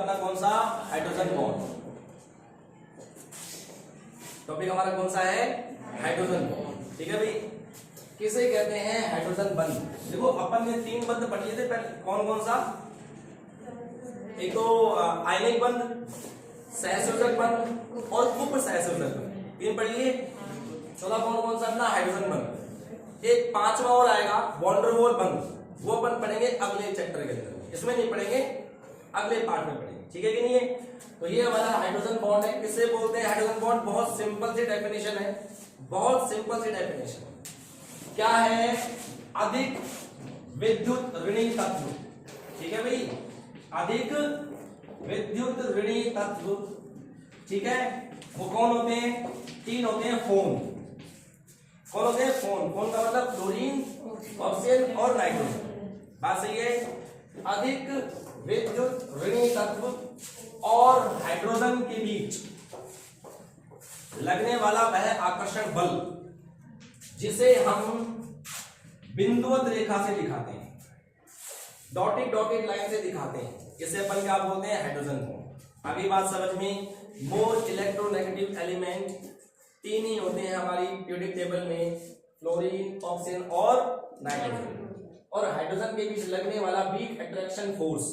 अपना कौन सा, हाइड्रोजन बॉन्ड। टॉपिक हमारा कौन सा है, हाइड्रोजन बॉन्ड। ठीक है भाई, किसे कहते हैं हाइड्रोजन बंध। देखो अपन ने 3 बंध पढ़ लिए थे पहले, कौन कौन सा, एक तो आयनिक बंध, सहसंयोजक बंध और उप सहसंयोजक बंध, 3 पढ़ लिए। चौथा कौन कौन सा अपना, हाइड्रोजन बंध। एक 5वां और आएगा वॉन डेर वाल बंध, वो अपन पढ़ेंगे अगले चैप्टर के अंदर, इसमें नहीं पढ़ेंगे, अगले पार्ट में पढ़ेंगे। ठीक है कि नहीं है। तो ये हमारा हाइड्रोजन बॉन्ड है। किससे बोलते हैं हाइड्रोजन बॉन्ड, बहुत सिंपल सी डेफिनेशन है, बहुत सिंपल सी डेफिनेशन क्या है, अधिक विद्युत ऋणी तत्व। ठीक है भाई, अधिक विद्युत ऋणी तत्व। ठीक है, वो कौन होते हैं, 3 होते हैं, फोन। कौन होते हैं, फोन। फोन का मतलब फ्लोरीन, ऑक्सीजन और नाइट्रोजन। बात सही है। अधिक विद्युत ऋणी तत्व और हाइड्रोजन के बीच लगने वाला वह आकर्षण बल जिसे हम बिंदुवत रेखा से दिखाते हैं, डॉटेड डॉटेड लाइन से दिखाते हैं, इसे अपन क्या बोलते हैं, हाइड्रोजन बॉन्ड। अभी बात समझ में, मोर इलेक्ट्रोनेगेटिव एलिमेंट 3 ही होते हैं हमारी पीरियोडिक टेबल में, फ्लोरीन, ऑक्सीजन और नाइट्रोजन। और हाइड्रोजन के बीच लगने वाला weak attraction force,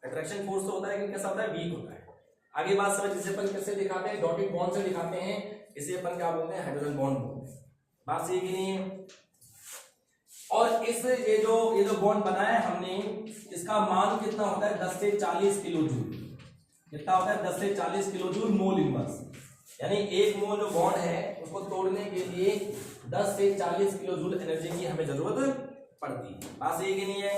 attraction force तो होता है लेकिन कैसा होता है, वीक होता है। आगे बात समझ, इसे अपन कैसे दिखाते हैं, डॉटेड बॉन्ड से दिखाते हैं, इसे अपन क्या बोलते हैं, हाइड्रोजन बॉन्ड बोलते हैं। बात सही कि नहीं है। और इस ये जो बॉन्ड बनाया है हमने, इसका मान कितना होता है, 10 से 40 किलो जूल। कितना होता है, 10 से 40 किलो जूल मोल इनवर्स। यानी 1 मोल जो बॉन्ड है उसको तोड़ने के लिए 10 से 40 किलो जूल एनर्जी की हमें जरूरत पड़ती है। बात सही कि नहीं है।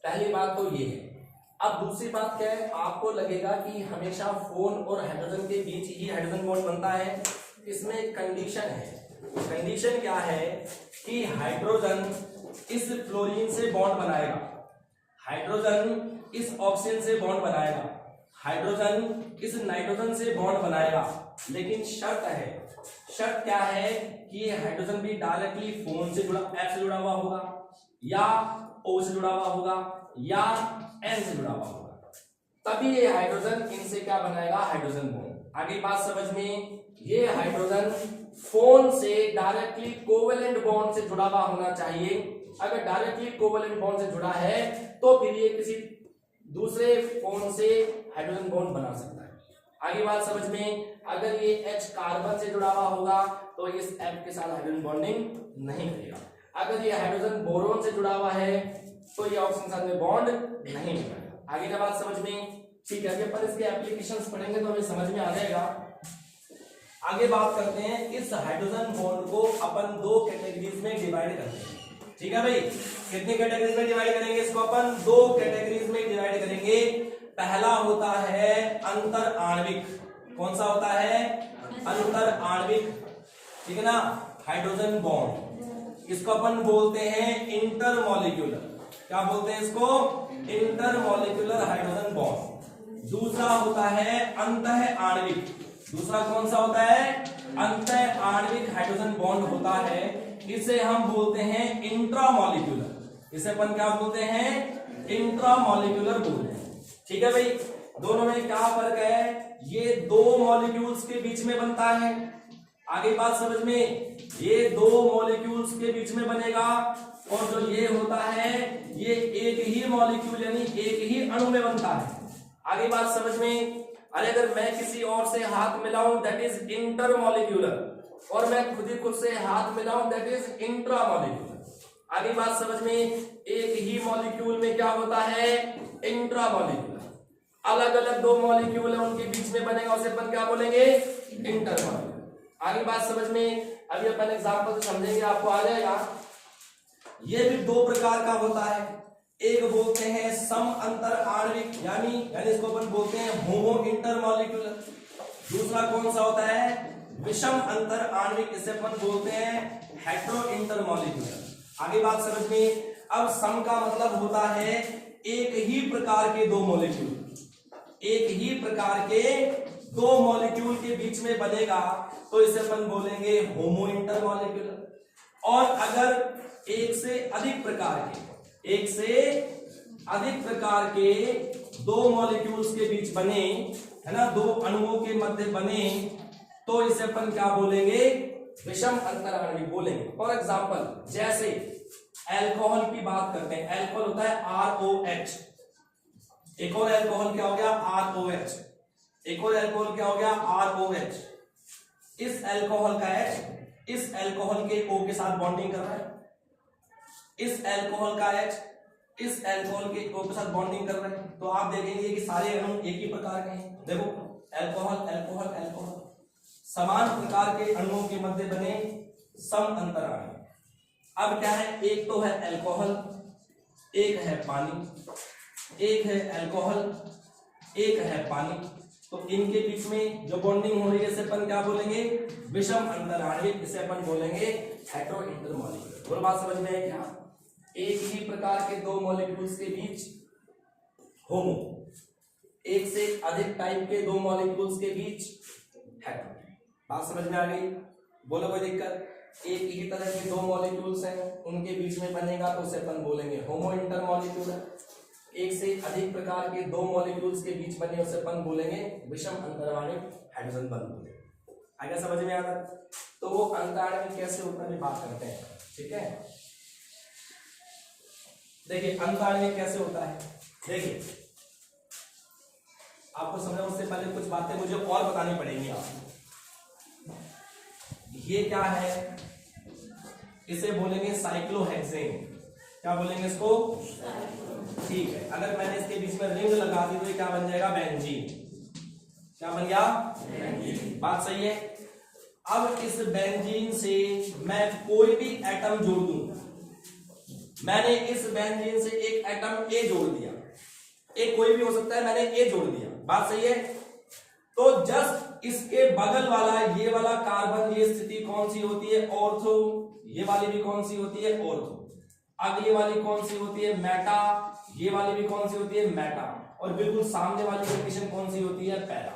पहली बात तो ये है। अब दूसरी बात क्या है, आपको लगेगा कि हमेशा फोन और हाइड्रोजन के बीच ही हाइड्रोजन बॉन्ड बनता है। इसमें कंडीशन है। कंडीशन क्या है कि हाइड्रोजन इस फ्लोरीन से बॉन्ड बनाएगा, हाइड्रोजन इस ऑक्सीजन से बॉन्ड बनाएगा, हाइड्रोजन इस नाइट्रोजन से बॉन्ड बनाएगा। लेकिन शर्त है, शर्त क्या है कि हाइड्रोजन भी डायरेक्टली फोन से जुड़ा, F से जुड़ा हुआ होगा, या O से जुड़ा हुआ होगा, या N से जुड़ा हुआ होगा, तभी ये हाइड्रोजन इनसे क्या बनाएगा, हाइड्रोजन बॉन्ड। आगे बात समझ में, ये हाइड्रोजन फोन से डायरेक्टली कोवेलेंट बॉन्ड से जुड़ा हुआ होना चाहिए। अगर डायरेक्टली कोवेलेंट बॉन्ड से जुड़ा है तो फिर ये किसी दूसरे फोन से हाइड्रोजन बॉन्ड बना सकता है। आगे बात समझ में, अगर ये H कार्बन से जुड़ा हुआ होगा तो इस F के साथ हाइड्रोजन बॉन्डिंग नहीं करेगा। अगर ये हाइड्रोजन बोरोन से जुड़ा हुआ है तो ये ऑक्सीजन साथ में बॉन्ड नहीं करेगा। आगे का बात समझ में, ठीक है। अभी पर इसके एप्लीकेशंस पढ़ेंगे तो हमें समझ में आ जाएगा। आगे बात करते हैं, इस हाइड्रोजन बॉन्ड को अपन 2 कैटेगरीज में डिवाइड करते हैं। ठीक है भाई, कितनी कैटेगरीज में डिवाइड करेंगे इसको, अपन 2 कैटेगरीज में डिवाइड करेंगे। पहला होता है अंतर आणविक। कौन सा होता है, अंतर आणविक। ठीक है ना, हाइड्रोजन बॉन्ड, इसको अपन बोलते हैं इंटरमॉलिक्यूलर। क्या बोलते हैं इसको, इंटरमॉलिक्यूलर हाइड्रोजन बॉन्ड। दूसरा होता है अंतः आणविक। दूसरा कौन सा होता है, अंतः आणविक हाइड्रोजन बॉन्ड होता है, इसे हम बोलते हैं इंट्रामॉलिक्यूलर। इसे अपन क्या बोलते हैं, इंट्रामॉलिक्यूलर बोलते हैं। ठीक है भाई, दोनों में क्या फर्क है, ये 2 मॉलिक्यूल्स के बीच में बनता है। आगे बात समझ में, ये 2 मॉलिक्यूल्स के बीच में बनेगा, और जो ये होता है ये एक ही मॉलिक्यूल यानी एक ही अणु में बनता है। आगे बात समझ में, अरे अगर मैं किसी और से हाथ मिलाऊं दैट इज इंटरमॉलिक्यूलर, और मैं खुद ही खुद से हाथ मिलाऊं दैट इज इंट्रामॉलिक्यूलर। आगे बात समझ में, एक ही मॉलिक्यूल में क्या होता है, इंट्रामॉलिक्यूलर। अलग अलग 2 मॉलिक्यूल है उनके बीच में बनेगा, उसे अपन क्या बोलेंगे, इंटरमॉलिक्यूलर। आगे बात समझ में, अभी अपन एग्जांपल से समझेंगे, आपको आ जाएगा। ये भी 2 प्रकार का होता है। एक बोलते हैं सम अंतर आणविक, यानी इसको अपन बोलते हैं होमो इंटरमॉलिक्यूलर। दूसरा कौन सा होता है, विषम अंतर आणविक, इसे अपन बोलते हैं हेटेरो इंटरमॉलिक्यूलर। आगे बात समझ में, अब सम का मतलब होता है एक ही प्रकार के 2 मॉलिक्यूल, एक ही प्रकार के 2 मॉलिक्यूल के बीच में बनेगा तो इसे अपन बोलेंगे होमो इंटरमॉलिक्यूलर। और अगर एक से अधिक प्रकार के, एक से अधिक प्रकार के दो मॉलिक्यूल्स के बीच बने, है ना, दो अणुओं के मध्य बने, तो इसे अपन क्या बोलेंगे? विषम अंतर आणविक बोलेंगे। फॉर एग्जाम्पल जैसे अल्कोहल की बात करते हैं, अल्कोहल होता है ROH, एक और अल्कोहल क्या हो गया? ROH, एक और अल्कोहल क्या हो गया? ROH। इस अल्कोहल का H इस अल्कोहल के O के साथ बॉन्डिंग कर रहा है, इस अल्कोहल का H इस अल्कोहल के O के साथ बॉन्डिंग कर रहा है, तो आप देखेंगे कि सारे अणु एक ही प्रकार के हैं। देखो अल्कोहल अल्कोहल अल्कोहल, समान प्रकार के अणुओं के मध्य बने सम अंतर आणविक। अब क्या है? एक तो है अल्कोहल, एक है पानी, एक है अल्कोहल, एक है पानी, तो इनके बीच में जो बॉन्डिंग हो रही है इसे अपन क्या बोलेंगे? विषम अंतर आणविक। इसे अपन बोलेंगे हेटेरो इंटरमॉलिक्यूलर। और बात समझ में है क्या? एक ही प्रकार के दो मॉलिक्यूल्स के बीच होमो, एक से अधिक टाइप के दो मॉलिक्यूल्स के बीच हेटेरो। बात समझ में आ गई? बोलो कोई दिक्कत? एक ही तरह के दो मॉलिक्यूल्स हैं, उनके बीच में बनेगा तो उसे अपन बोलेंगे होमो इंटरमॉलिक्यूलर। एक से अधिक प्रकार के दो मॉलिक्यूल्स के बीच बने उसे अपन बोलेंगे विषम अंतर आणविक, हाइड्रोजन बंध बोलेंगे। आगे समझ में आता? तो वो अंतर आणविक कैसे होता है बात करते हैं, ठीक है? देखिए अंतर आणविक कैसे होता है। देखिए आपको समझना, उससे पहले कुछ बातें मुझे और बतानी पड़ेंगी आपको। ये क्या है? इसे बोलेंगे साइक्लोहेक्सेन। क्या बोलेंगे इसको? ठीक है। अगर मैंने इसके बीच में रिंग लगा दी तो ये क्या बन जाएगा? बेंजीन। क्या बन गया? बेंजीन। बात सही है। अब इस बेंजीन से मैं कोई भी एटम जोड़ दूं, मैंने इस बेंजीन से एक एटम ए जोड़ दिया, ए कोई भी हो सकता है, मैंने ए जोड़ दिया, बात सही है। तो जस्ट इसके बगल वाला ये वाला कार्बन, ये स्थिति कौन सी होती है? ऑर्थो। ये वाली भी कौन सी होती है? ऑर्थो। अगली वाली कौन सी होती है? मेटा। ये वाली भी कौन सी होती है? मेटा। और बिल्कुल सामने वाली कंडीशन कौन सी होती है? पैरा।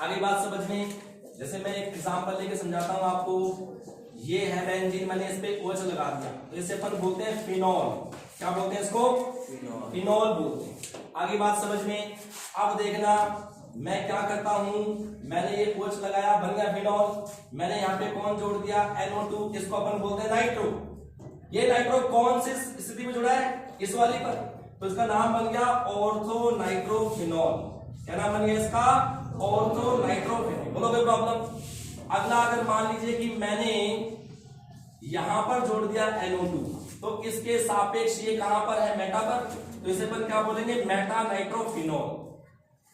आगे बात समझ में? जैसे मैं एक एग्जांपल लेके समझाता हूं आपको। ये है बेंजीन, मैंने इस पे OH लगा दिया, तो इसे अपन बोलते हैं फिनॉल। क्या बोलते हैं इसको? फिनॉल बोलते हैं। आगे बात समझ में? अब देखना, मैं क्या करता हूं, मैंने ये OH लगाया, बन गया फिनॉल। मैंने यहाँ पे कौन जोड़ दिया? NO2। इसको अपन बोलते हैं नाइट्रो। ये नाइट्रो कौन सी स्थिति में जुड़ा है? इस वाली पर, तो इसका नाम बन गया ऑर्थो नाइट्रोफिनॉल। क्या नाम बन गया इसका? Ortho nitrophenol. बोलो कोई प्रॉब्लम? अगला अगर मान लीजिए कि मैंने यहां पर जोड़ दिया NO2, तो इसके सापेक्ष ये कहां पर है? मेटा पर, तो इसे अपन क्या बोलेंगे? Meta nitrophenol.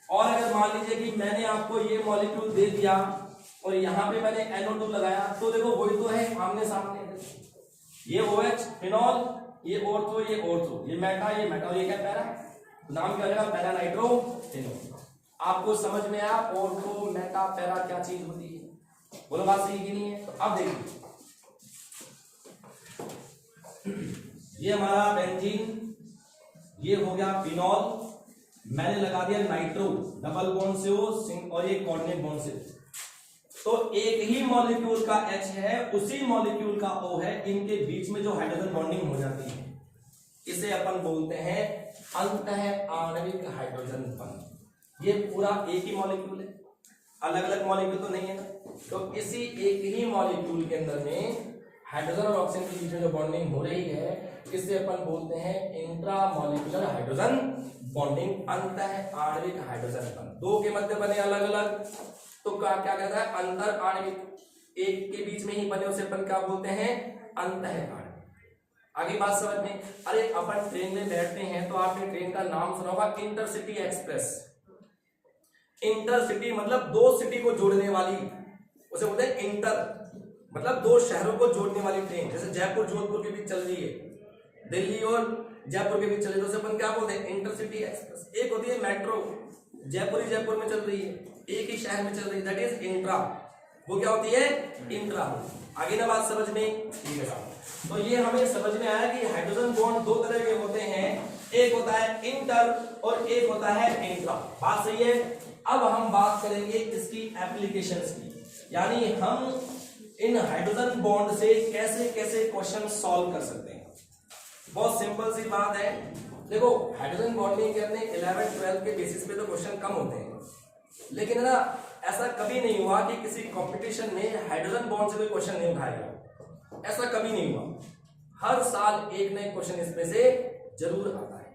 और अगर मान लीजिए कि मैंने आपको ये मॉलिक्यूल दे दिया और यहां पे मैंने NO2 लगाया, तो देखो वही तो है आमने सामने, ये OH फिनॉल, ये ऑर्थो, ये ऑर्थो, ये मेटा, ये मेटा, और ये क्या? पैरा। नाम क्या रहेगा? Para nitrophenol. आपको समझ में आया ऑर्थो, मेटा, पैरा क्या चीज होती है? बोलो बात सही की नहीं है? तो अब देखिए, ये हमारा बेंजीन, ये हो गया फिनॉल, मैंने लगा दिया नाइट्रो, डबल बॉन्ड से O और ये कोऑर्डिनेट बॉन्ड से। तो एक ही मॉलिक्यूल का H है, उसी मॉलिक्यूल का O है, इनके बीच में जो हाइड्रोजन बॉन्डिंग हो जाती है इसे अपन बोलते हैं अंतः आणविक हाइड्रोजन बंध। ये पूरा एक ही मॉलिक्यूल है, अलग अलग मॉलिक्यूल तो नहीं है ना। तो इसी एक ही मॉलिक्यूल के अंदर में हाइड्रोजन और ऑक्सीजन के बीच में जो बॉन्डिंग हो रही है इसे अपन बोलते हैं इंट्रामॉलिक्यूलर हाइड्रोजन बॉन्डिंग, अंतः आणविक हाइड्रोजन बंध। दो के मध्य बने अलग अलग, तो क्या कहता है? अंतर आणविक। एक के बीच में ही बने उसे अपन क्या बोलते हैं? अंतः आणविक। आगे बात समझ में? अरे अपन ट्रेन में बैठते हैं तो आपने ट्रेन का नाम सुना होगा, इंटरसिटी एक्सप्रेस। इंटरसिटी मतलब दो सिटी को जोड़ने वाली, उसे बोलते हैं इंटर, मतलब दो शहरों को जोड़ने वाली ट्रेन। जैसे जयपुर जोधपुर के बीच चल रही है, दिल्ली और जयपुर के बीच चल रही है, तो उसे अपन क्या बोलते हैं? Intercity express. एक होती है मेट्रो, जयपुर में चल रही है, एक ही शहर में चल रही है, दैट इज इंट्रा। वो क्या होती है? इंट्रा। आगे ना बात समझ में? ठीक है साहब। तो ये हमें समझ में आया कि हाइड्रोजन बॉन्ड दो तरह के होते हैं, एक होता है इंटर और एक होता है इंट्रा। बात सही है? अब हम बात करेंगे इसकी एप्लीकेशंस की, यानी हम इन हाइड्रोजन बॉन्ड से कैसे कैसे क्वेश्चन सॉल्व कर सकते हैं। बहुत सिंपल सी बात है। देखो हाइड्रोजन बॉन्डिंग के अपने 11 12 के बेसिस पे तो क्वेश्चन कम होते हैं, लेकिन है ना ऐसा कभी नहीं हुआ कि किसी कंपटीशन में हाइड्रोजन बॉन्ड से कोई क्वेश्चन नहीं उठाएगा, ऐसा कभी नहीं हुआ। हर साल एक नए क्वेश्चन इसमें से जरूर आता है,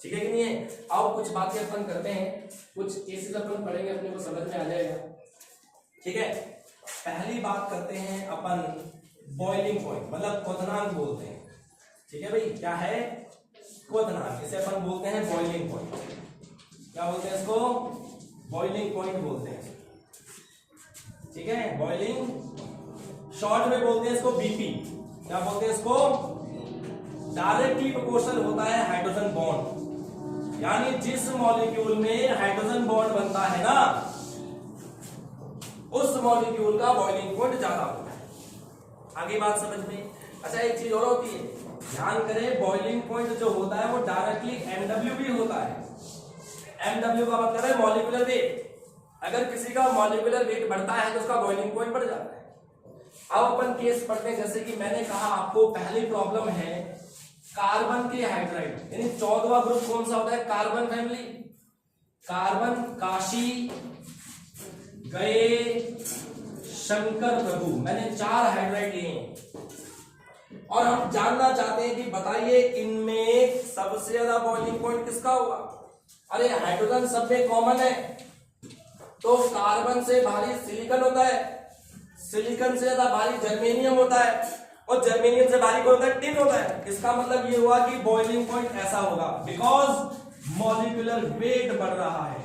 ठीक है कि नहीं है। आओ कुछ बातें अपन करते हैं, कुछ केसेस अपन पढ़ेंगे, अपने को समझ में आ जाएगा, ठीक है। पहली बात करते हैं अपन बॉइलिंग पॉइंट, मतलब क्वथनांक बोलते हैं, ठीक है भाई। क्या है? क्वथनांक, इसे अपन बोलते हैं बॉइलिंग पॉइंट। क्या बोलते हैं इसको? बॉइलिंग पॉइंट बोलते हैं, ठीक है। बॉइलिंग शॉर्ट में बोलते हैं इसको बीपी। क्या बोलते हैं इसको? डायरेक्टली प्रोपोर्शनल होता है हाइड्रोजन बॉन्ड, यानी जिस मॉलिक्यूल में हाइड्रोजन बॉन्ड बनता है ना, उस मॉलिक्यूल का बॉइलिंग पॉइंट ज्यादा होता है। आगे बात समझ में। अच्छा एक चीज और होती है, ध्यान करें, बॉइलिंग पॉइंट जो होता है वो डायरेक्टली एमडब्ल्यू भी होता है। एमडब्ल्यू का मतलब है मॉलिक्यूलर वेट। अगर किसी का मॉलिक्यूलर वेट बढ़ता है तो उसका बॉइलिंग पॉइंट बढ़ जाता है। अब अपन केस पढ़ते हैं, जैसे कि मैंने कहा आपको पहली प्रॉब्लम है कार्बन के हाइड्राइड, यानी 14वां ग्रुप कौन सा होता है? Carbon family. कार्बन, काशी, गए, शंकर प्रभु, मैंने 4 हाइड्राइड लिए हैं और हम जानना चाहते हैं कि बताइए इनमें सबसे ज्यादा बॉइलिंग पॉइंट किसका होगा? अरे हाइड्रोजन सब में कॉमन है, तो कार्बन से भारी सिलिकॉन होता है, सिलिकॉन से ज्यादा भारी जर्मेनियम होता है, और जर्मेनियम से भारी कौन होता है? टिन होता है। इसका मतलब ये हुआ कि बॉइलिंग पॉइंट ऐसा होगा, बिकॉज मॉलिक्यूलर वेट बढ़ रहा है,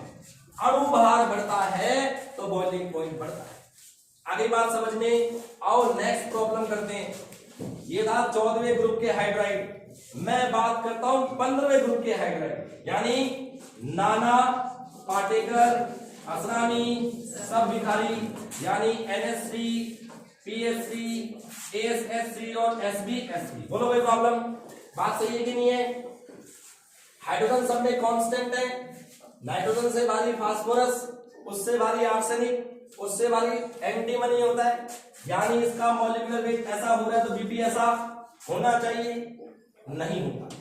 अणु भार बढ़ता है तो बॉइलिंग पॉइंट बढ़ता है। आगे बात समझ में आओ, नेक्स्ट प्रॉब्लम करते हैं। ये था 14वें ग्रुप के हाइड्राइड, मैं बात करता हूं 15वें ग्रुप के हाइड्राइड, यानी नाना, पाटेकर, असरानी, सब भिखारी, यानी NH3, PH3, ASH3 और SbSp। बोलो भाई प्रॉब्लम, बात सही है कि नहीं है? हाइड्रोजन सब में कांस्टेंट है, नाइट्रोजन से भारी फास्फोरस, उससे भारी आर्सेनिक, उससे भारी एंटीमनी होता है, यानी इसका मॉलिक्यूलर वेट ऐसा हो रहा है तो बीपी ऐसा होना चाहिए, नहीं होता।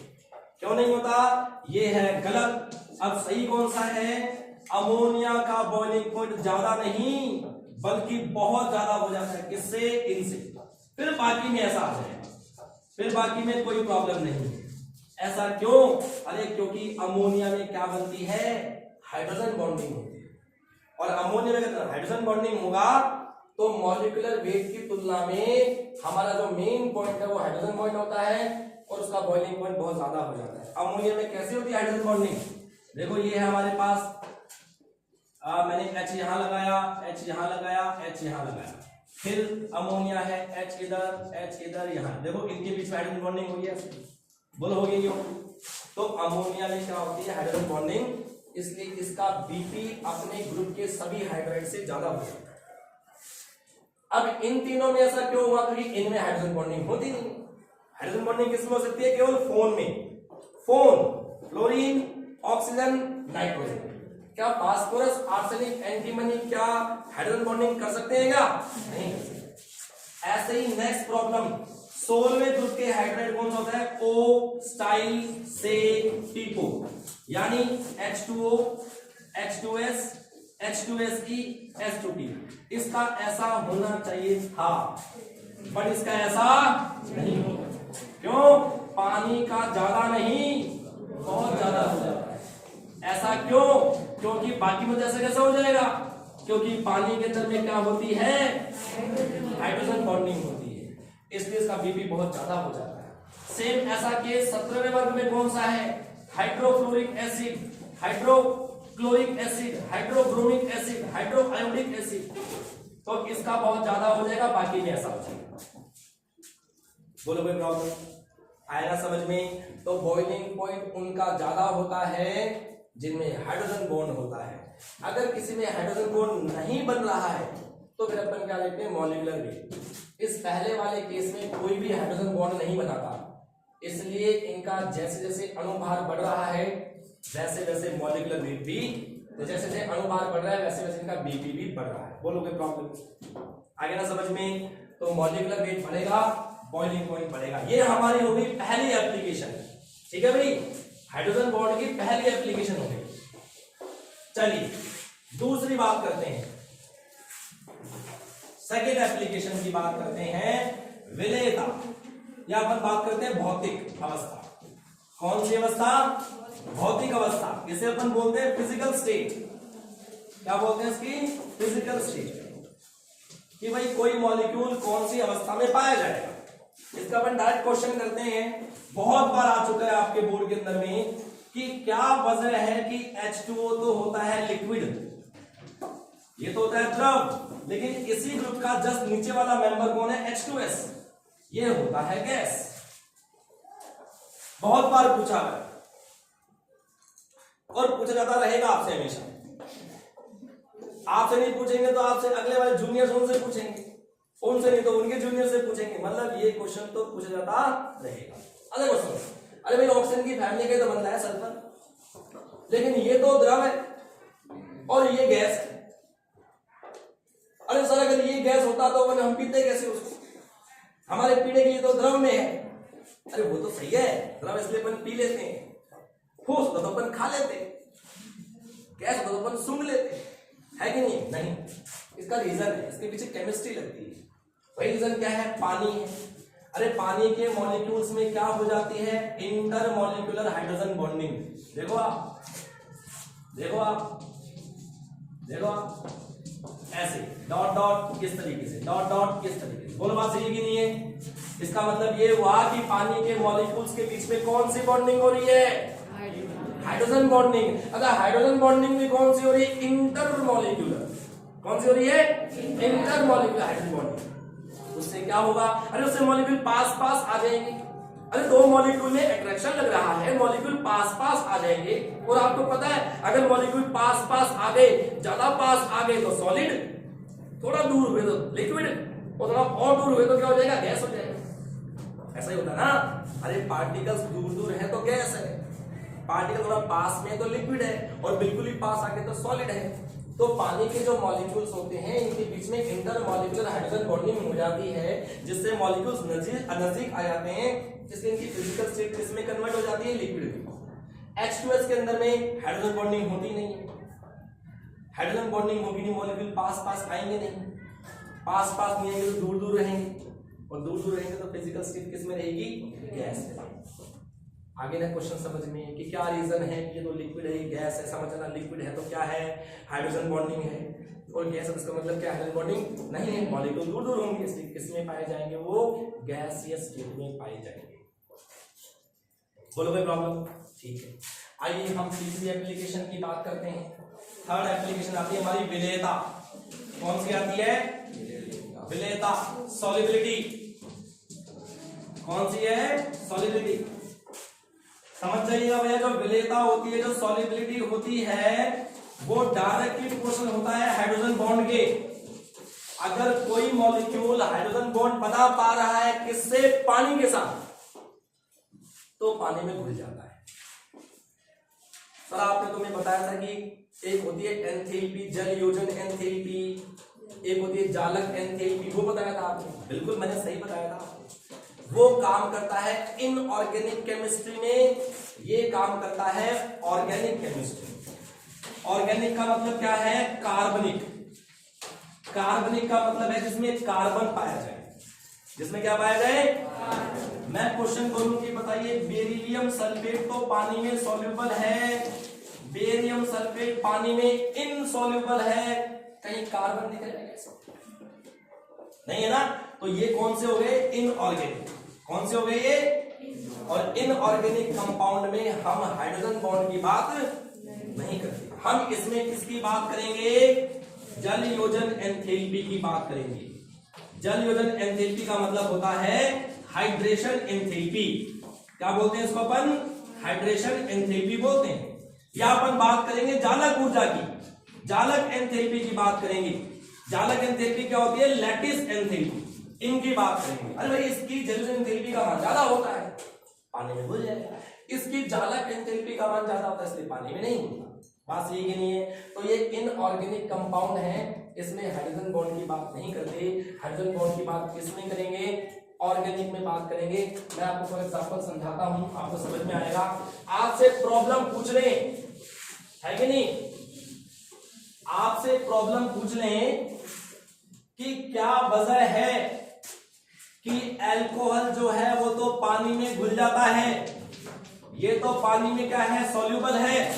क्यों नहीं होता? ये है गलत। अब सही कौन सा है? अमोनिया का बॉइलिंग पॉइंट ज्यादा नहीं बल्कि बहुत ज्यादा हो जाता है, किससे? इनसे। फिर बाकी में ऐसा आ जाएगा, फिर बाकी में कोई प्रॉब्लम नहीं। ऐसा क्यों? अरे क्योंकि अमोनिया में क्या बनती है? हाइड्रोजन बॉन्डिंग होती है, और अमोनिया में अगर हाइड्रोजन बॉन्डिंग होगा तो मॉलिक्यूलर वेट की तुलना में हमारा जो मेन पॉइंट है वो हाइड्रोजन पॉइंट होता है और उसका बॉइलिंग पॉइंट बहुत ज्यादा हो जाता है। अमोनिया में कैसे होती है हाइड्रोजन बॉन्डिंग? देखो ये है हमारे पास, मैंने H यहां लगाया, H यहां लगाया, H यहां लगाया, फिर अमोनिया है, H इधर यहां। देखो इनके बीच में हाइड्रोजन बॉन्डिंग हुई है, बोलो हो गई हो। तो अमोनिया में क्या होती है? हाइड्रोजन बॉन्डिंग, इसलिए इसका बीपी अपने ग्रुप के सभी हाइड्राइड से ज्यादा हो जाता है। अब इन तीनों में ऐसा क्यों हुआ? क्योंकि इनमें हाइड्रोजन बॉन्डिंग होती नहीं। हाइड्रोजन बॉन्डिंग किसमें हो सकती है? केवल फोन में, फोन, फ्लोरीन, ऑक्सीजन, नाइट्रोजन। क्या फास्फोरस, आर्सेनिक, एंटीमनी क्या हाइड्रोजन बॉन्डिंग कर सकते हैं क्या? नहीं कर सकते। ऐसे ही नेक्स्ट प्रॉब्लम, 16वें ग्रुप के हाइड्राइड कौन सा होता है? O स्टाइल से टीपो, यानी H2O, H2S, H2SE, H2T। इसका ऐसा होना चाहिए था, बट इसका ऐसा नहीं होगा। क्यों? पानी का ज्यादा नहीं, बहुत ज्यादा हो जाता है। ऐसा क्यों? क्योंकि बाकी में जैसे कैसे हो जाएगा? क्योंकि पानी के अंदर में क्या होती है? हाइड्रोजन बॉन्डिंग होती है, इसलिए इसका बीपी बहुत ज्यादा हो जाता है। सेम ऐसा केस 17वें वर्ग में कौन सा है? Hydrofluoric acid, hydrochloric acid, hydrobromic acid, hydroiodic acid. तो इसका बहुत ज्यादा हो जाएगा, बाकी में ऐसा हो जाएगा। बोलो कोई प्रॉब्लम आएगा समझ में? तो बॉइलिंग पॉइंट उनका ज्यादा होता है जिनमें हाइड्रोजन बॉन्ड होता है। अगर किसी में हाइड्रोजन बॉन्ड नहीं बन रहा है तो फिर अपन क्या लिखते हैं? Molecular weight. इस पहले वाले केस में कोई भी हाइड्रोजन बॉन्ड नहीं बनाता, इसलिए इनका जैसे जैसे अणुभार बढ़ रहा है वैसे वैसे मॉलिक्यूलर वेट भी, तो जैसे जैसे अणुभार बढ़ रहा है वैसे वैसे इनका बीपी भी बढ़ रहा है। बोलो कोई प्रॉब्लम आगे ना समझ में? तो मॉलिक्यूलर वेट बढ़ेगा बॉइलिंग पॉइंट बढ़ेगा। ये हमारी हो गई पहली एप्लीकेशन। ठीक है भाई, हाइड्रोजन बॉन्ड की पहली एप्लीकेशन हो गई। चलिए दूसरी बात करते हैं, सेकेंड एप्लीकेशन की बात करते हैं, विलेयता, या अपन बात करते हैं भौतिक अवस्था। कौन सी अवस्था? भौतिक अवस्था। इसे अपन बोलते हैं फिजिकल स्टेट। क्या बोलते हैं इसकी? Physical state. कि भाई कोई मॉलिक्यूल कौन सी अवस्था में पाया जाएगा, इसका अपन डायरेक्ट क्वेश्चन करते हैं। बहुत बार आ चुका है आपके बोर्ड के अंदर में कि क्या वजह है कि H2O तो होता है लिक्विड, ये तो होता है द्रव, लेकिन इसी ग्रुप का जस्ट नीचे वाला मेंबर कौन है? H2S, ये होता है गैस। बहुत बार पूछा है और पूछा जाता रहेगा आपसे हमेशा। आपसे नहीं पूछेंगे तो आपसे अगले वाले जूनियर्स उनसे पूछेंगे, उनसे नहीं तो उनके जूनियर से पूछेंगे, मतलब ये क्वेश्चन तो पूछा जाता रहेगा। अरे क्वेश्चन, अरे भाई ऑक्सीजन की फैमिली का तो बनता है सल्फर, लेकिन ये तो द्रव है और ये गैस है। अरे सर अगर ये गैस होता तो हम पीते कैसे उसको? हमारे पीने के लिए तो द्रव में है। अरे वो तो सही है, द्रव इसलिए अपन पी लेते हैं, ठोस होता तो अपन खा लेते, गैस होता तो अपन सूंघ लेते, है कि नहीं? नहीं, इसका रीजन है, इसके पीछे केमिस्ट्री लगती है। वही रीजन क्या है? पानी है। अरे पानी के मॉलिक्यूल्स में क्या हो जाती है? Intermolecular hydrogen bonding. देखो आप, देखो आप, देखो आप, ऐसे डॉट डॉट किस तरीके से, डॉट डॉट किस तरीके से। बोलो बात सही है कि नहीं है? इसका मतलब ये हुआ कि पानी के मॉलिक्यूल्स के बीच में कौन सी बॉन्डिंग हो रही है? Hydrogen bonding. अगर हाइड्रोजन बॉन्डिंग भी कौन सी हो रही है? इंटरमॉलिक्यूलर। कौन सी हो रही है? Intermolecular hydrogen bonding. उससे क्या होगा? अरे उससे मॉलिक्यूल पास पास आ जाएंगे। अरे दो मॉलिक्यूल में अट्रैक्शन लग रहा है, मॉलिक्यूल पास पास आ जाएंगे। और आपको पता है अगर मॉलिक्यूल पास पास आ गए, ज्यादा पास आ गए तो सॉलिड, थोड़ा दूर हुए तो लिक्विड, और थोड़ा और दूर हुए तो क्या हो जाएगा? गैस हो जाएगा। ऐसा ही होता है ना? अरे पार्टिकल्स दूर दूर है तो गैस है, पार्टिकल थोड़ा पास में तो लिक्विड है, और बिल्कुल ही पास आ गए तो सॉलिड है। तो पानी के जो मॉलिक्यूल्स होते हैं इनके बीच में इंटरमॉलिक्यूलर हाइड्रोजन बॉन्डिंग हो जाती है, जिससे मॉलिक्यूल्स नजदीक आ जाते हैं, इसलिए इनकी फिजिकल स्टेट किसमें कन्वर्ट हो जाती है? लिक्विड में। H2S के अंदर में हाइड्रोजन बॉन्डिंग होती नहीं है। हाइड्रोजन बॉन्डिंग होगी नहीं, मॉलिक्यूल पास पास आएंगे नहीं, पास पास नहीं आएंगे तो दूर दूर रहेंगे, और दूर दूर रहेंगे तो फिजिकल स्टेट किस में रहेगी? गैस में। आगे ना क्वेश्चन समझ में कि क्या रीजन है कि ये तो लिक्विड है, ये गैस है। समझना, लिक्विड है तो क्या है? हाइड्रोजन बॉन्डिंग है, और गैस है इसका मतलब क्या? हाइड्रोजन बॉन्डिंग नहीं है, मॉलिक्यूल दूर दूर होंगे, इसलिए किसमें पाए जाएंगे? वो गैसियस स्टेट में पाए जाएंगे। बोलो कोई प्रॉब्लम? ठीक है, आइए हम तीसरी एप्लीकेशन की बात करते हैं। थर्ड एप्लीकेशन आती है हमारी विलेयता। कौन सी आती है? विलेयता, सॉल्युबिलिटी। कौन सी है? सॉल्युबिलिटी। समझ जाइएगा भैया, जो विलेयता होती है, जो सॉल्युबिलिटी होती है, वो डायरेक्टली प्रोपोर्शनल होता है हाइड्रोजन बॉन्ड के। अगर कोई मॉलिक्यूल हाइड्रोजन बॉन्ड बना पा रहा है किससे? पानी के साथ, तो पानी में घुल जाता है। सर आपने तुम्हें बताया था कि एक होती है एंथैल्पी, जल योजन एंथैल्पी, एक होती है जालक एंथैल्पी, वो बताया था आपने। बिल्कुल मैंने सही बताया था। वो काम करता है इनऑर्गेनिक केमिस्ट्री में, ये काम करता है ऑर्गेनिक केमिस्ट्री। ऑर्गेनिक का मतलब क्या है? कार्बनिक। कार्बनिक का मतलब है जिसमें कार्बन पाया जाए। जिसमें क्या पाया जाए? मैं क्वेश्चन बोलूं कि बताइए, बेरिलियम सल्फेट तो पानी में सॉल्युबल है, बेरियम सल्फेट पानी में इनसॉल्युबल है, कहीं कार्बन दिख रहा है? नहीं है ना? तो ये कौन से हो गए? इनऑर्गेनिक। कौन से हो गए ये? और इनऑर्गेनिक कंपाउंड में हम हाइड्रोजन बॉन्ड की बात नहीं करते, हम इसमें किसकी बात करेंगे? जल योजन एंथैल्पी की बात करेंगे। जल योजन एंथैल्पी का मतलब होता है हाइड्रेशन एंथैल्पी। क्या बोलते हैं इसको अपन? हाइड्रेशन एंथैल्पी बोलते हैं। या अपन बात करेंगे जालक ऊर्जा की, जालक एंथैल्पी की बात करेंगे। जालक एंथैल्पी क्या होती है? लैटिस एंथैल्पी, इनकी बात करेंगे। अरे भाई इसकी जल एंथैल्पी का मान ज्यादा होता है, पानी में घुल जाएगा। इसकी जालक एंथैल्पी का मान ज्यादा होता है, इसलिए पानी में नहीं घुलता। बात सही कि नहीं है? तो ये इनऑर्गेनिक कंपाउंड है, इसमें हाइड्रोजन बॉन्ड की बात नहीं करते। हाइड्रोजन बॉन्ड की बात किसमें करेंगे? ऑर्गेनिक में बात करेंगे। मैं आपको फॉर एग्जांपल समझाता हूं, आपको समझ में आएगा। आपसे प्रॉब्लम पूछ लें, है कि नहीं, आपसे प्रॉब्लम पूछ लें कि क्या वजह है कि अल्कोहल जो है वो तो पानी में घुल जाता है, ये तो पानी में क्या है, सॉल्यूबल है,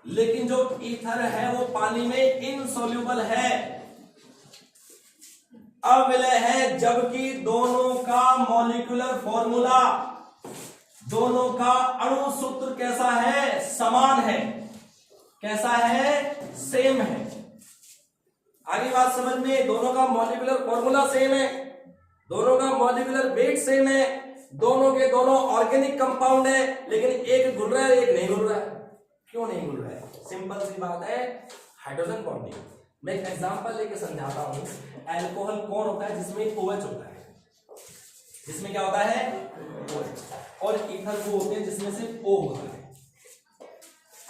लेकिन जो ईथर है वो पानी में इनसॉल्यूबल है, अविलय है, जबकि दोनों का मॉलिक्यूलर फॉर्मूला, दोनों का अणु सूत्र कैसा है, समान है। कैसा है, सेम है। आगे बात समझ में, दोनों का मॉलिक्यूलर फॉर्मूला सेम है, दोनों का मॉलिक्यूलर वेट सेम है, दोनों के दोनों ऑर्गेनिक कंपाउंड है, लेकिन एक घुल रहा है एक नहीं घुल रहा है। क्यों नहीं घुल रहा है? सिंपल सी बात है, हाइड्रोजन बॉन्डिंग। मैं एक एग्जांपल लेके समझाता हूं। अल्कोहल कौन होता है, जिसमें OH होता है, जिसमें क्या होता है, OH, और ईथर वो होते हैं जिसमें सिर्फ O होता है।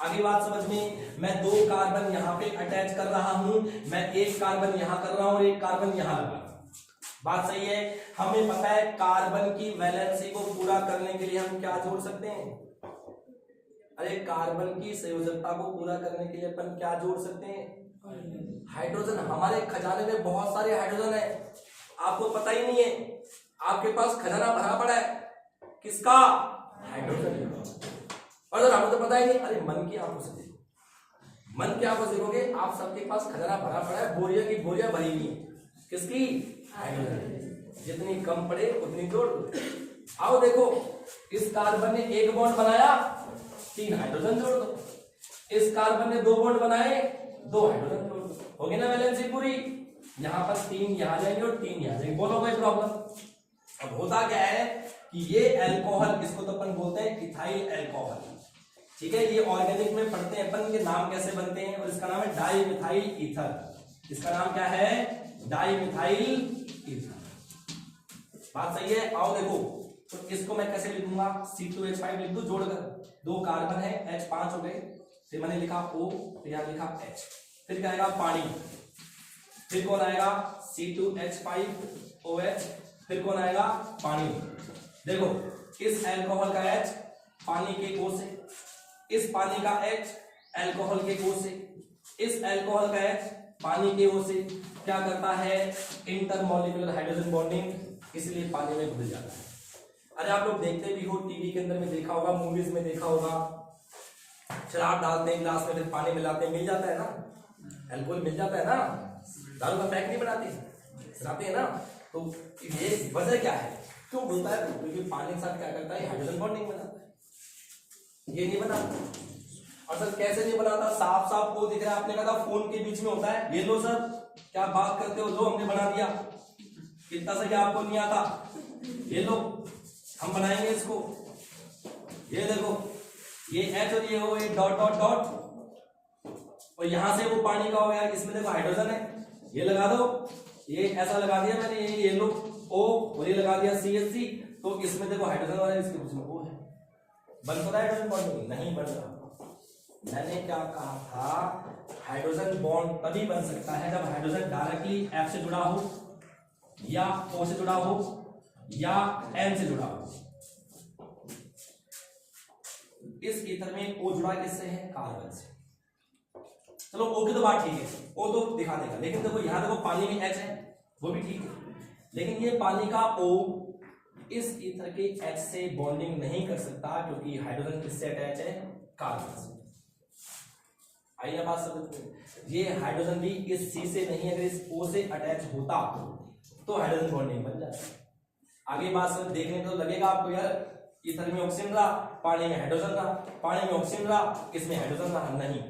आगे बात समझ में, मैं 2 कार्बन यहां पे अटैच कर रहा हूं, मैं एक कार्बन यहां कर रहा हूं और एक कार्बन यहां लगा रहा हूं। बात सही है। हमें पता है कार्बन की वैलेंसी को पूरा करने के लिए हम क्या जोड़ सकते हैं, अरे कार्बन की संयोजकता को पूरा करने के लिए अपन क्या जोड़ सकते हैं, हाइड्रोजन। हमारे खजाने में बहुत सारे हाइड्रोजन है, आपको पता ही नहीं है। आपके पास खजाना भरा पड़ा है, किसका, हाइड्रोजन। और अगर आपको तो पता ही नहीं, अरे मन की आंखों से देखो, मन की आंखों से देखोगे आप सबके पास खजाना भरा पड़ा है, बोरिया की बोरिया भरी हुई है, किसकी, हाइड्रोजन। जितनी कम पड़े उतनी जोड़ दो। आओ देखो, इस कार्बन ने 1 बॉन्ड बनाया, 3 हाइड्रोजन जोड़ दो, इस कार्बन ने 2 बॉन्ड बनाए, 2 हाइड्रोजन जोड़ दो, हो गई ना वैलेंसी पूरी। यहां पर 3 यहां जाएंगे और 3 यहां जाएंगे, बोलो कोई प्रॉब्लम। अब होता क्या है कि ये अल्कोहल, इसको तो अपन बोलते हैं इथाइल अल्कोहल, ठीक है। ये ऑर्गेनिक में पढ़ते हैं अपन, के नाम कैसे बनते हैं, और इसका नाम है डाई मिथाइल ईथर। इसका नाम क्या है, डाई मिथाइल ईथर। बात सही है। आओ देखो, तो इसको मैं कैसे लिखूंगा, C2H5 लिख दो जोड़कर, 2 कार्बन है, H5 हो गए, फिर मैंने लिखा O, फिर यहां लिखा H, फिर क्या आएगा, पानी, फिर कौन आएगा, C2H5OH, फिर कौन आएगा, पानी। देखो, इस अल्कोहल का H पानी के O से, इस पानी का H अल्कोहल के O से, इस अल्कोहल का H पानी के O से क्या करता है, इंटरमॉलिक्यूलर हाइड्रोजन बॉन्डिंग, इसलिए पानी में घुल जाता है। अरे आप लोग देखते भी हो, टीवी के अंदर में देखा होगा, मूवीज में देखा होगा, शराब डालते हैं ग्लास में, फिर पानी मिलाते हैं, मिल जाता है ना, अल्कोहल मिल जाता है ना, दारू का पैक नहीं बनाते हैं ना। तो ये वजह क्या है, क्यों बोलता है, क्योंकि पानी के साथ क्या करता है, हाइड्रोजन बॉन्डिंग बनाता है, ये नहीं बनाता। और सर कैसे नहीं बनाता, साफ साफ वो दिख रहा है, आपने कहा था फोन के बीच में होता है, ये लो सर, क्या बात करते हो, लो हमने बना दिया, कितना सही आपको नहीं आता, ये लो हम बनाएंगे इसको, ये देखो, ये H और ये O, ये डॉट डॉट डॉट, और यहां से वो पानी का हो गया, इसमें देखो हाइड्रोजन है, ये लगा दो, ये ऐसा लगा दिया मैंने, ये लो O, और ये लगा दिया CH3, तो इसमें देखो हाइड्रोजन वाला, इसके बीच में O है, बन पता है हाइड्रोजन बॉन्ड, नहीं बन रहा। मैंने क्या कहा था, हाइड्रोजन बॉन्ड तभी बन सकता है जब हाइड्रोजन डायरेक्टली F से जुड़ा हो, या O से जुड़ा हो, या N से जुड़ा हो। इस ईथर में O जुड़ा किससे है, कार्बन से। चलो O की तो बात ठीक है, O तो दिखा देगा, लेकिन देखो यहां देखो पानी में H है, वो भी ठीक है, लेकिन ये पानी का O इस ईथर के H से बॉन्डिंग नहीं कर सकता, क्योंकि हाइड्रोजन किससे अटैच है, कार्बन से। आइए बात समझ में, ये हाइड्रोजन भी इस C से नहीं, अगर इस O से अटैच होता तो हाइड्रोजन बॉन्डिंग बन जाता। आगे बात समझ, देखने को तो लगेगा आपको यार, ईथर में ऑक्सीजन रहा, पानी में हाइड्रोजन रहा, पानी में ऑक्सीजन रहा, इसमें हाइड्रोजन रहा, नहीं,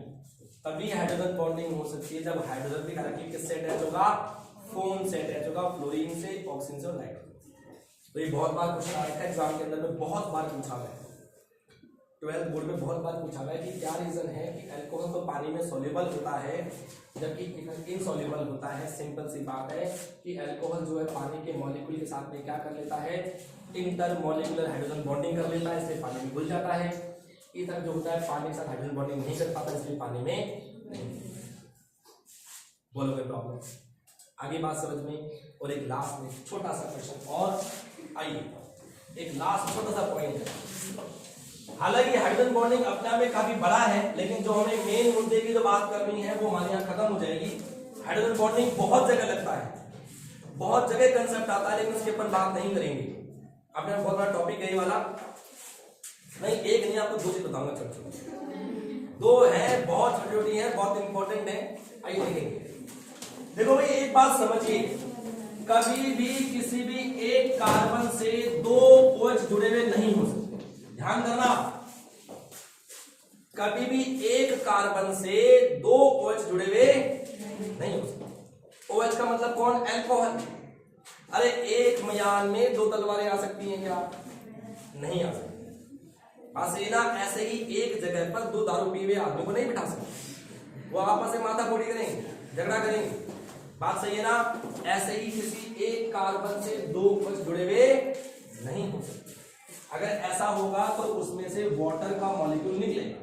तभी हाइड्रोजन बॉन्डिंग हो सकती है जब हाइड्रोजन भी डायरेक्टली किससे अटैच होगा, फोन से अटैच होगा, फ्लोरीन से, ऑक्सीजन से और नाइट्रोजन। तो ये बहुत बार क्वेश्चन आया था एग्जाम के अंदर में, बहुत बार पूछा गया, 12th बोर्ड में बहुत बार पूछा गया कि क्या रीजन है कि अल्कोहल तो पानी में सोल्यूबल होता है जबकि इनसोल्यूबल होता है। सिंपल सी बात है कि अल्कोहल जो है पानी के मॉलिक्यूल के साथ में क्या कर लेता है, इंटरमॉलिक्यूलर हाइड्रोजन बॉन्डिंग कर लेता है, इसलिए पानी में घुल जाता है। ईथर जो होता है पानी के साथ हाइड्रोजन बॉन्डिंग नहीं कर पाता, इसलिए पानी में नहीं। बोलो कोई प्रॉब्लम, आगे बात समझ में। और एक लास्ट में छोटा सा क्वेश्चन और आइए एक लास्ट छोटा सा पॉइंट है। हालांकि हाइड्रोजन बॉन्डिंग अपने आप में काफी बड़ा है, लेकिन जो हमें मेन मुद्दे की जो बात करनी है वो हमारे यहाँ खत्म हो जाएगी। हाइड्रोजन बॉन्डिंग बहुत जगह लगता है, बहुत जगह कंसेप्ट आता है, लेकिन उसके ऊपर बात नहीं करेंगे। अपने बहुत बड़ा टॉपिक है ये वाला। नहीं एक नहीं, आपको दो चीज बताऊंगा छोटी छोटी, दो है बहुत छोटी छोटी है, बहुत इंपॉर्टेंट है। आइए देखेंगे। देखो भाई एक बात समझिए, कभी भी किसी भी एक कार्बन से दो OH जुड़े हुए नहीं हो सकते। ध्यान करना, कभी भी एक कार्बन से दो OH जुड़े हुए नहीं हो सकते। OH का मतलब कौन? अल्कोहल। अरे एक म्यान में दो तलवारें आ सकती हैं क्या? नहीं आ सकती। बस ये ना, ऐसे ही एक जगह पर दो दारू पी हुए आदमी को नहीं बिठा सकते, वो आपस में माथा फोड़ी करेंगे, झगड़ा करेंगे। बात सही है ना? ऐसे ही किसी एक कार्बन से दो OH जुड़े हुए नहीं हो सकते। अगर ऐसा होगा तो उसमें से वाटर का मॉलिक्यूल निकलेगा।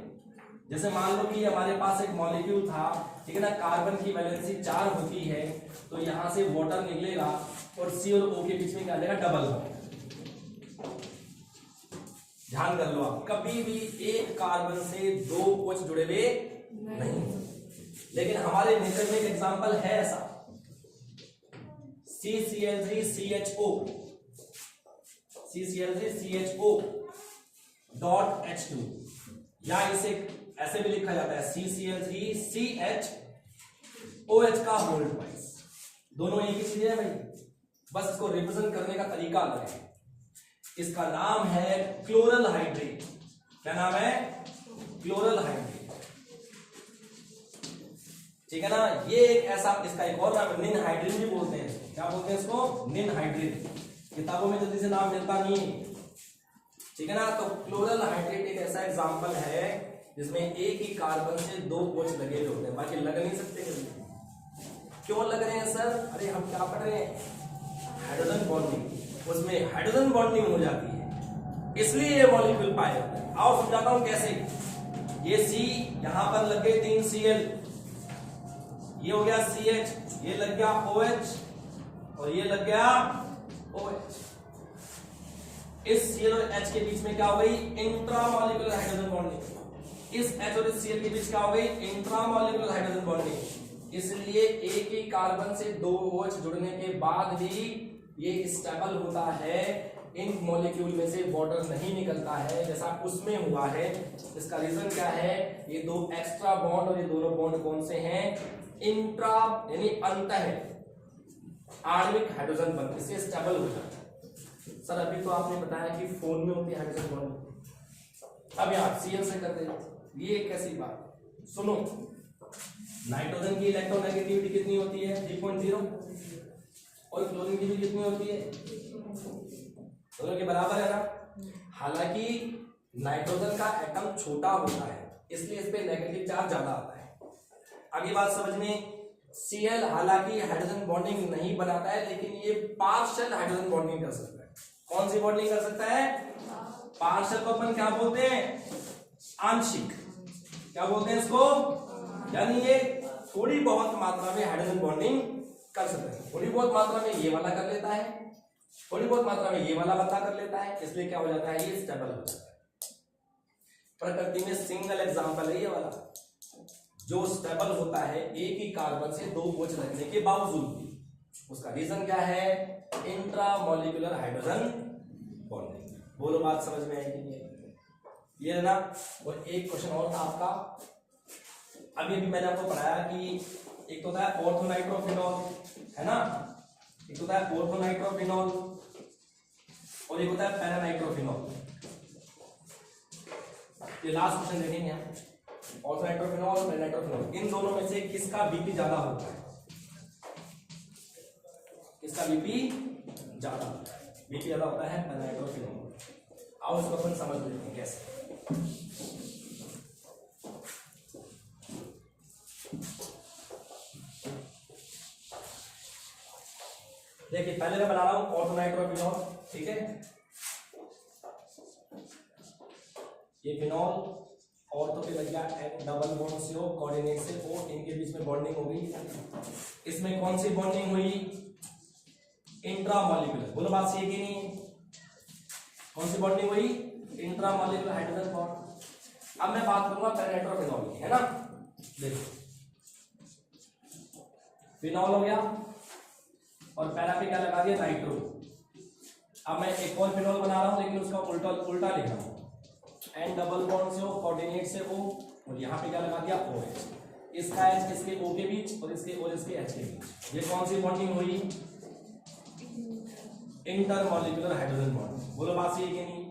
जैसे मान लो कि हमारे पास एक मॉलिक्यूल था, ठीक है ना, कार्बन की वैलेंसी 4 होती है, तो यहां से वाटर निकलेगा और C और O के बीच में क्या आ जाएगा? Double bond. ध्यान कर लो आप, कभी भी एक कार्बन से दो OH जुड़े हुए नहीं हो सकते। लेकिन हमारे नेचर में एक एग्जांपल है ऐसा, CCl3CHO डॉट H2, या इसे ऐसे भी लिखा जाता है CCl3CH OH का होल ट्वाइस। दोनों एक ही चीज है भाई, बस इसको रिप्रेजेंट करने का तरीका अलग है। इसका नाम है क्लोरल हाइड्रेट। क्या नाम है? Chloral hydrate. ठीक है ना? ये एक ऐसा, इसका एक और नाम निन हाइड्रिन भी बोलते हैं। क्या बोलते हैं इसको? निन हाइड्रिन। किताबों में जल्दी से नाम मिलता नहीं है, ठीक है ना? तो क्लोरल हाइड्रेट एक ऐसा एग्जांपल है जिसमें एक ही कार्बन से दो OH लगे हुए होते हैं, बाकी लग नहीं सकते। क्यों लग रहे हैं सर? अरे हम क्या पढ़ रहे हैं? Hydrogen bonding. उसमें हाइड्रोजन बॉन्डिंग हो जाती है, इसलिए ये मॉलिक्यूल पाए होते हैं। आओ समझाता हूं कैसे। ये C, यहां पर लग गए 3 Cl, ये हो गया CH, ये लग गया OH और ये लग गया OH। इस Cl और H के बीच में क्या हो गई? Intramolecular hydrogen bonding. इस H और इस Cl के बीच क्या हो गई? Intramolecular hydrogen bonding. इसलिए एक ही कार्बन से दो OH जुड़ने के बाद भी ये स्टेबल होता है, इन मॉलिक्यूल में से वाटर नहीं निकलता है जैसा उसमें हुआ है। इसका रीजन क्या है? ये दो एक्स्ट्रा बॉन्ड, और ये दोनों बॉन्ड कौन से हैं? इंट्रा यानी अंतः आणविक हाइड्रोजन बॉन्ड, इससे स्टेबल हो जाता है। सर अभी तो आपने बताया कि फोन में होती है हाइड्रोजन बॉन्ड, अब यार Cl से कर दे। ये कैसी बात? सुनो, नाइट्रोजन की इलेक्ट्रोनेगेटिविटी कितनी होती है? 3.0, और क्लोरीन की भी कितनी होती है? दोनों के बराबर है ना। हालांकि नाइट्रोजन का एटम छोटा होता है, इसलिए इस पे नेगेटिव चार्ज ज्यादा आता है। आगे बात समझ में। Cl हालांकि हाइड्रोजन बॉन्डिंग नहीं बनाता है, लेकिन ये पार्शियल हाइड्रोजन बॉन्डिंग कर सकता है। कौन सी बॉन्डिंग कर सकता है? पार्शियल को अपन क्या बोलते हैं? आंशिक। क्या बोलते हैं इसको? यानी ये थोड़ी बहुत मात्रा में हाइड्रोजन बॉन्डिंग कर सकते हैं। थोड़ी बहुत मात्रा में ये वाला कर लेता है, थोड़ी बहुत मात्रा में ये वाला बंदा कर लेता है, इसलिए क्या हो जाता है? ये स्टेबल हो जाता है। प्रकृति में सिंगल एग्जांपल है ये वाला, जो स्टेबल होता है एक ही कार्बन से दो OH लगने के बावजूद भी। उसका रीजन क्या है? Intramolecular hydrogen bonding. बोलो बात समझ में आएगी? ये है ना। और एक क्वेश्चन और था आपका, अभी भी मैंने आपको पढ़ाया कि एक तो था ऑर्थोनाइट्रोफिनॉल, है ना, एक होता है ऑर्थोनाइट्रोफिनॉल और एक होता है पैरानाइट्रोफिनॉल। ये लास्ट क्वेश्चन देखेंगे हम, ऑर्थोनाइट्रोफिनॉल और पैरानाइट्रोफिनॉल, इन दोनों में से किसका बीपी ज्यादा होता है? किसका बीपी ज्यादा होता है? बीपी ज्यादा होता है पैरानाइट्रोफिनॉल। आओ इसको अपन समझ लेते हैं कैसे। देखिए पहले मैं बना रहा हूं ऑर्थोनाइट्रोफिनॉल, ठीक है। ये फिनॉल ऑर्थो पे लग गया डबल बॉन्ड से ओ, कोऑर्डिनेट से ओ, इनके बीच में बॉन्डिंग हो गई। इसमें कौन सी बॉन्डिंग हुई? इंट्रामॉलिक्यूलर। बोलो बात सही है कि नहीं? कौन सी बॉन्डिंग हुई? Intramolecular hydrogen bond. अब मैं बात करूंगा पेनेट्रो फिनॉल की, है ना। देखो फिनॉल हो गया और पैरा पे क्या लगा दिया? नाइट्रो। अब मैं एक और फिनॉल बना रहा हूं लेकिन उसका उल्टा उल्टा लिख रहा हूं। एन डबल बॉन्ड से O, कोऑर्डिनेट से O, और यहाँ पे क्या लगा दिया? OH। इसका H इसके O के बीच और इसके O इसके H के बीच। ये कौन सी बॉन्डिंग हुई? Intermolecular hydrogen bond. बोलो बात सही है कि नहीं?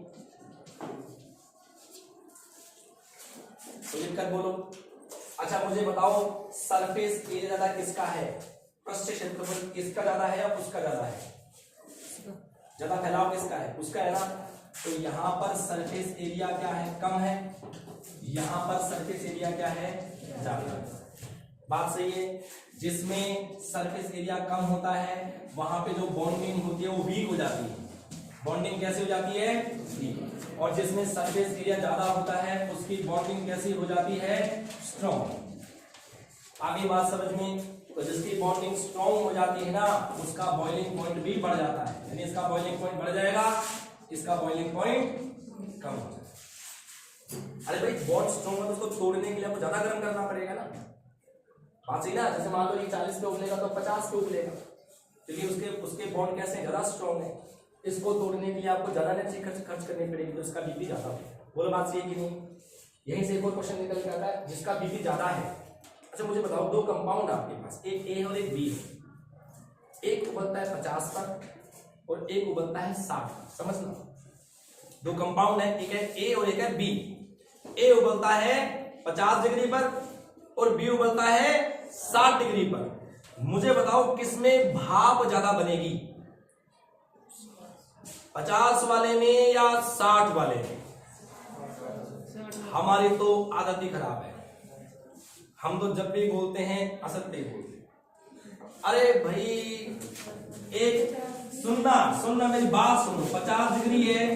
तो लिखकर बोलो। अच्छा मुझे बताओ सरफेस एरिया ज्यादा किसका है? पृष्ठ क्षेत्रफल किसका ज्यादा है या उसका ज्यादा है? ज्यादा फैलाव किसका है? उसका है ना। तो यहाँ पर सरफेस एरिया क्या है? कम है। यहाँ पर सरफेस एरिया क्या है? ज्यादा। बात सही है। जिसमें सरफेस एरिया कम होता है वहां पे जो बॉन्डिंग होती है वो वीक हो जाती है। बॉन्डिंग कैसी हो जाती है? वीक। और जिसमें सरफेस एरिया ज्यादा होता है उसकी बॉन्डिंग कैसी हो जाती है? स्ट्रॉन्ग। आगे बात समझ में। तो जिसकी बॉन्डिंग स्ट्रॉन्ग हो जाती है ना उसका बॉइलिंग पॉइंट भी बढ़ जाता है, यानी इसका बॉइलिंग पॉइंट बढ़ जाएगा, इसका बॉइलिंग पॉइंट कम हो जाएगा। अरे भाई बॉन्ड स्ट्रॉन्ग है तो उसको तोड़ने के लिए आपको ज्यादा गर्म करना पड़ेगा ना। बात सही ना। जैसे मान लो ये 40 पे उबलेगा तो 50 पे उबलेगा, क्योंकि उसके बॉन्ड कैसे ज्यादा स्ट्रॉन्ग है। इसको तोड़ने के लिए आपको ज्यादा एनर्जी खर्च करनी पड़ेगी तो इसका बीपी ज्यादा होगा। बोलो बात सही है कि नहीं? यहीं से एक और क्वेश्चन निकल के आता है जिसका बीपी ज्यादा है। अच्छा मुझे बताओ दो कंपाउंड आपके पास, एक ए और एक बी है। एक उबलता है 50 पर और एक उबलता है 60 पर। समझना, दो कंपाउंड है, एक है ए और एक है बी। ए उबलता है 50 डिग्री पर और बी उबलता है 60 डिग्री पर। मुझे बताओ किसमें भाप ज्यादा बनेगी? 50 वाले में या 60 वाले में? हमारी तो आदत ही खराब है, हम तो जब भी बोलते हैं असत्य ही बोलते हैं। अरे भाई एक सुनना मेरी बात सुनो। 50 डिग्री है,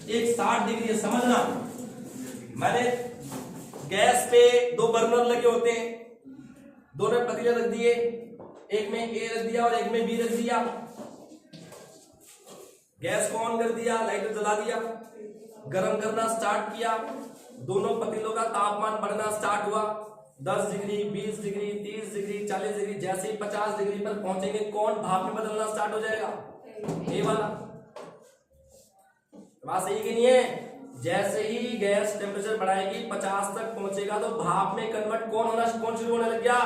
एक 60 डिग्री है, समझना। मैंने गैस पे दो बर्नर लगे होते हैं, दोनों पतीले रख दिए, एक में ए रख दिया और एक में बी रख दिया। गैस को ऑन कर दिया, लाइटर जला दिया, गरम करना स्टार्ट किया। दोनों पतीलों का तापमान बढ़ना स्टार्ट हुआ। 10 डिग्री, 20 डिग्री, 30 डिग्री, 40 डिग्री। जैसे ही 50 डिग्री पर पहुंचेंगे कौन भाप में बदलना स्टार्ट हो जाएगा? ए वाला। बात सही कि नहीं है? जैसे ही गैस टेम्परेचर बढ़ाएगी 50 तक पहुंचेगा तो भाप में कन्वर्ट कौन शुरू होने लग गया?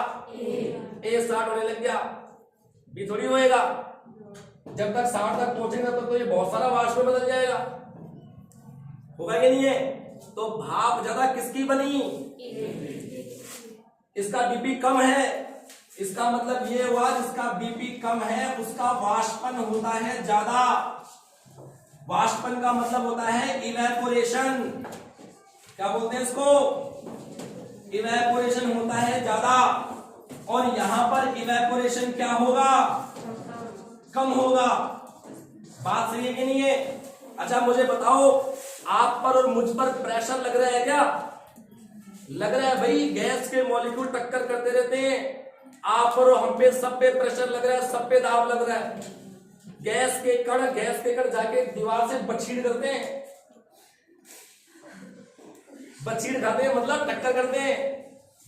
ए स्टार्ट होने लग गया। बी थोड़ी होएगा। जब तक 60 तक पहुंचेगा तो ये बहुत सारा वाष्प में बदल जाएगा। होगा कि नहीं है? तो भाप ज्यादा किसकी बनी? इसका बीपी कम है, इसका मतलब ये हुआ जिसका बीपी कम है उसका वाष्पन होता है ज्यादा। वाष्पन का मतलब होता है इवेपोरेशन। क्या बोलते हैं इसको? इवेपोरेशन होता है ज्यादा। और यहां पर इवेपोरेशन क्या होगा? कम होगा। बात सही है कि नहीं है? अच्छा मुझे बताओ आप पर और मुझ पर प्रेशर लग रहा है क्या? लग रहा है भाई। गैस के मॉलिक्यूल टक्कर करते रहते हैं, आप और हम पे, सब पे प्रेशर लग रहा है, सब पे दाब लग रहा है। गैस के कण जाके दीवार से बछीड़ करते हैं। बछीड़ खाते हैं मतलब टक्कर करते हैं।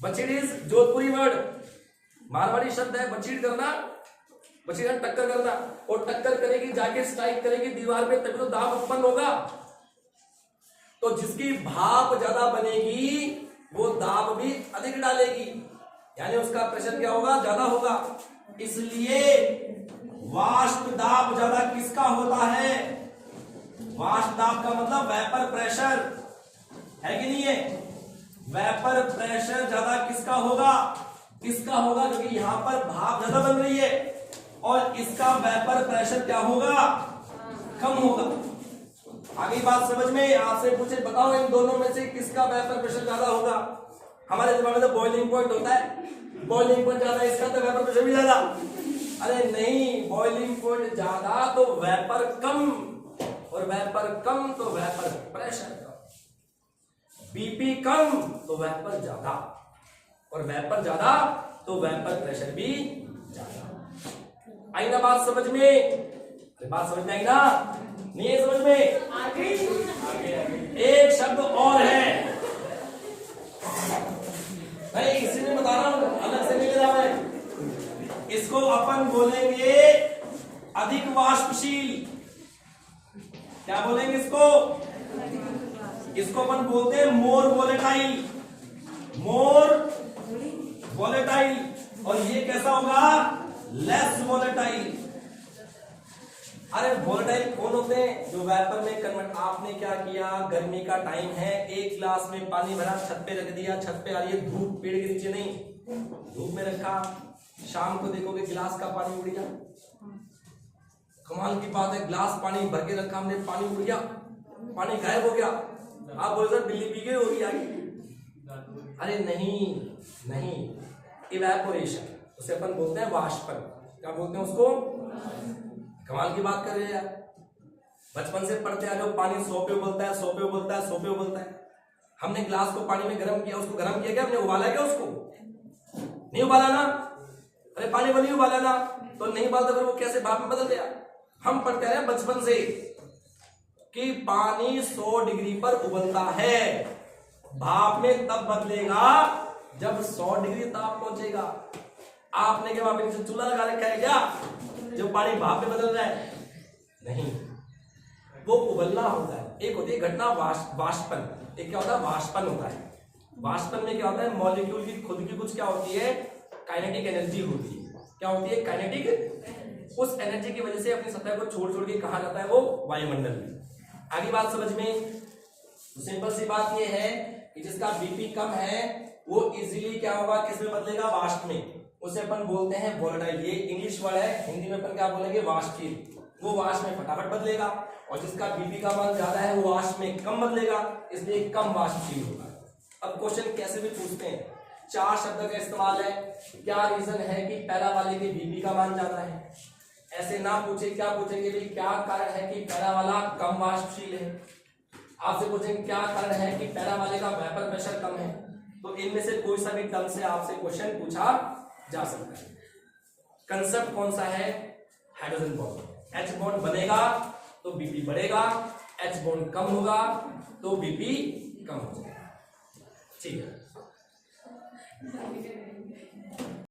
बछीड़ इज जोधपुरी वर्ड, मारवाड़ी शब्द है बछीड़ करना। बछीड़ टक्कर करना, और टक्कर करेगी जाके स्ट्राइक करेगी दीवार पे, तभी तो दाब उत्पन्न होगा। तो जिसकी भाप ज्यादा बनेगी वो दाब भी अधिक डालेगी, यानी उसका प्रेशर क्या होगा? ज्यादा होगा। इसलिए वाष्प दाब ज्यादा किसका होता है? वाष्प दाब का मतलब वेपर प्रेशर है कि नहीं है? वेपर प्रेशर ज्यादा किसका होगा? इसका होगा, क्योंकि यहां पर भाप ज्यादा बन रही है और इसका वेपर प्रेशर क्या होगा? कम होगा। आगे बात समझ में? आपसे पूछे बताओ इन दोनों में से किसका वेपर प्रेशर ज्यादा होगा? हमारे दिमाग में तो बॉइलिंग पॉइंट होता है, बॉइलिंग पॉइंट ज्यादा इसका तो वेपर प्रेशर भी ज्यादा। अरे नहीं, बॉइलिंग पॉइंट ज्यादा तो वेपर कम, और वेपर कम तो वेपर प्रेशर कम। बीपी कम तो वेपर ज्यादा, और वेपर ज्यादा तो वेपर प्रेशर भी ज्यादा। आई ना बात समझ में? बात समझ में आई ना? नहीं समझ में? एक शब्द और है, नहीं इसीलिए बता रहा हूं, अलग से नहीं ले रहा मैं। इसको अपन बोलेंगे अधिक वाष्पशील। क्या बोलेंगे इसको? इसको अपन बोलते हैं मोर वोलेटाइल, मोर वोलेटाइल। और ये कैसा होगा? Less volatile. अरे वोलेटाइल कौन होते हैं? जो वेपर में कन्वर्ट। आपने क्या किया, गर्मी का टाइम है, एक गिलास में पानी भरा, छत पे रख दिया, छत पे आ रही है धूप, पेड़ के नीचे नहीं, धूप में रखा, शाम को देखोगे गिलास का पानी उड़ गया। कमाल की बात है, गिलास पानी भर के रखा हमने, पानी उड़ गया, पानी गायब हो गया। आप बोल सर बिल्ली पी गई होगी आगे। अरे नहीं नहीं, इवेपोरेशन, उसे अपन बोलते हैं वाष्पन। क्या बोलते हैं उसको? कमाल की बात कर रहे हैं यार, बचपन से पढ़ते आ रहे हो, पानी 100 पे उबलता है, 100 पे उबलता है, 100 पे उबलता है। हमने गिलास को पानी में गर्म किया, उसको गर्म किया क्या? हमने उबाला क्या उसको? नहीं उबाला ना। अरे पानी को नहीं उबाला ना, तो नहीं उबालता फिर वो कैसे भाप में बदल गया? हम पढ़ते रहे बचपन से कि पानी 100 डिग्री पर उबलता है, भाप में तब बदलेगा जब 100 डिग्री ताप पहुंचेगा। आपने क्या भाप में चूल्हा लगा रखा है क्या जो पानी भाप में बदल रहा है? नहीं, वो उबलना होता है। एक होती है घटना वाष्पन, एक क्या होता है? वाष्पन होता है। वाष्पन में क्या होता है? मॉलिक्यूल की खुद की कुछ क्या होती है? काइनेटिक एनर्जी होती है। क्या होती है? काइनेटिक। उस एनर्जी की वजह से अपनी सतह को छोड़ छोड़ के कहा जाता है वो वायुमंडल में। आगे बात समझ में? तो सिंपल सी बात ये है कि जिसका बीपी कम है वो इजीली क्या होगा? किसमें बदलेगा? वाष्प में। उसे अपन बोलते हैं वोलेटाइल। ये इंग्लिश वर्ड है, हिंदी में अपन क्या बोलेंगे? वाष्पशील। वो वाष्प में फटाफट बदलेगा। और जिसका बीपी का मान ज्यादा है वो वाष्प में कम बदलेगा, इसलिए कम वाष्पशील होगा। अब क्वेश्चन कैसे भी पूछते हैं, 4 शब्द का इस्तेमाल है। क्या रीजन है कि पैरा वाले के बीपी का मान ज्यादा है? ऐसे ना पूछे, क्या पूछेंगे भाई क्या कारण है कि पैरा वाला कम वाष्पशील है? आपसे पूछेंगे क्या कारण है कि पैरा वाले का वेपर प्रेशर कम है? तो इनमें से कोई सा भी टर्म से आपसे क्वेश्चन पूछा जा सकता है। कंसेप्ट कौन सा है? Hydrogen bond. एच बॉन्ड बनेगा तो बीपी बढ़ेगा, एच बॉन्ड कम होगा तो बीपी कम हो जाएगा। ठीक है।